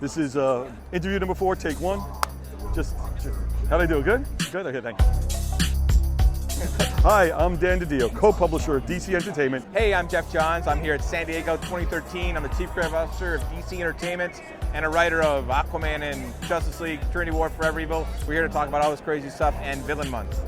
This is interview number 4, take 1. How'd I do? Good? Good? Okay, thanks. Hi, I'm Dan DiDio, co-publisher of DC Entertainment. Hey, I'm Geoff Johns. I'm here at San Diego 2013. I'm the Chief Creative Officer of DC Entertainment and a writer of Aquaman and Justice League, Trinity War, Forever Evil. We're here to talk about all this crazy stuff and Villain Month.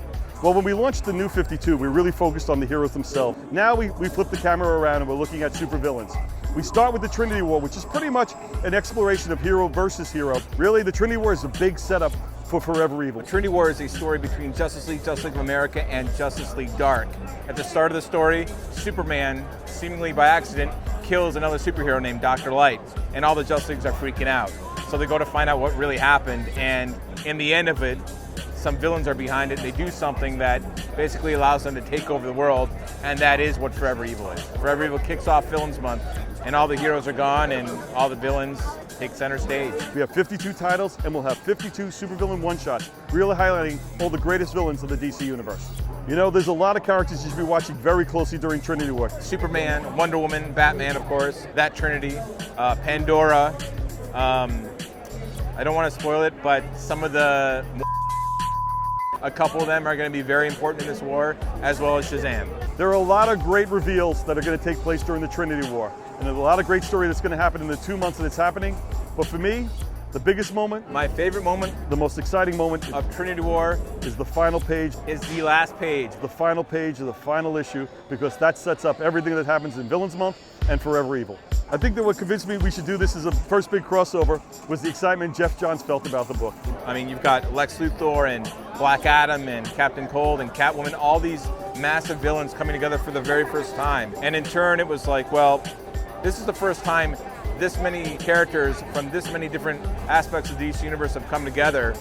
Well, when we launched the new 52, we really focused on the heroes themselves. Now we flip the camera around and we're looking at supervillains. We start with the Trinity War, which is pretty much an exploration of hero versus hero. Really, the Trinity War is a big setup for Forever Evil. Trinity War is a story between Justice League of America, and Justice League Dark. At the start of the story, Superman, seemingly by accident, kills another superhero named Dr. Light, and all the Justice Leagues are freaking out. So they go to find out what really happened, and in the end of it, some villains are behind it. They do something that basically allows them to take over the world, and that is what Forever Evil is. Forever Evil kicks off Villains Month, and all the heroes are gone, and all the villains take center stage. We have 52 titles, and we'll have 52 supervillain one-shots, really highlighting all the greatest villains of the DC Universe. You know, there's a lot of characters you should be watching very closely during Trinity War. Superman, Wonder Woman, Batman, of course, that Trinity, Pandora. I don't want to spoil it, but some of a couple of them are going to be very important in this war, as well as Shazam. There are a lot of great reveals that are going to take place during the Trinity War. And there's a lot of great story that's going to happen in the 2 months that it's happening. But for me, the biggest moment, my favorite moment, the most exciting moment of Trinity War is the final page. Is the last page. The final page of the final issue, because that sets up everything that happens in Villains Month and Forever Evil. I think that what convinced me we should do this as a first big crossover was the excitement Geoff Johns felt about the book. I mean, you've got Lex Luthor and Black Adam and Captain Cold and Catwoman, all these massive villains coming together for the very first time. And in turn, it was like, well, this is the first time this many characters from this many different aspects of the DC Universe have come together.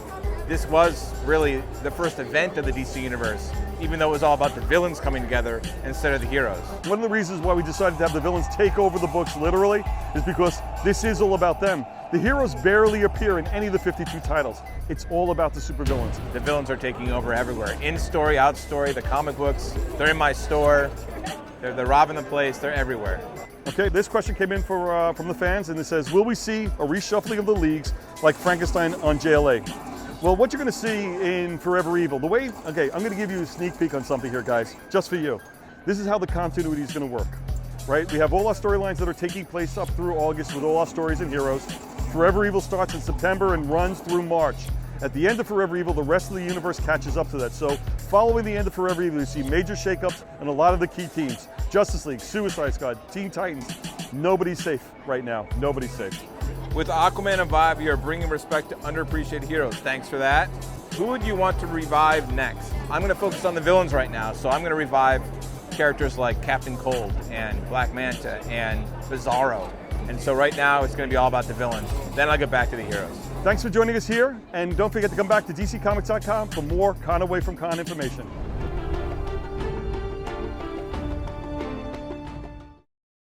This was really the first event of the DC Universe, even though it was all about the villains coming together instead of the heroes. One of the reasons why we decided to have the villains take over the books literally is because this is all about them. The heroes barely appear in any of the 52 titles. It's all about the supervillains. The villains are taking over everywhere. In story, out story, the comic books, they're in my store, they're robbing the place, they're everywhere. Okay, this question came in from the fans, and it says, will we see a reshuffling of the leagues like Frankenstein on JLA? Well, what you're going to see in Forever Evil, okay, I'm going to give you a sneak peek on something here, guys, just for you. This is how the continuity is going to work, right? We have all our storylines that are taking place up through August with all our stories and heroes. Forever Evil starts in September and runs through March. At the end of Forever Evil, the rest of the universe catches up to that. So following the end of Forever Evil, you see major shakeups and a lot of the key teams. Justice League, Suicide Squad, Teen Titans. Nobody's safe right now. Nobody's safe. With Aquaman and Vibe, you're bringing respect to underappreciated heroes. Thanks for that. Who would you want to revive next? I'm going to focus on the villains right now, so I'm going to revive characters like Captain Cold and Black Manta and Bizarro. And so right now, it's going to be all about the villains. Then I'll get back to the heroes. Thanks for joining us here, and don't forget to come back to DCComics.com for more Con Away from Con information.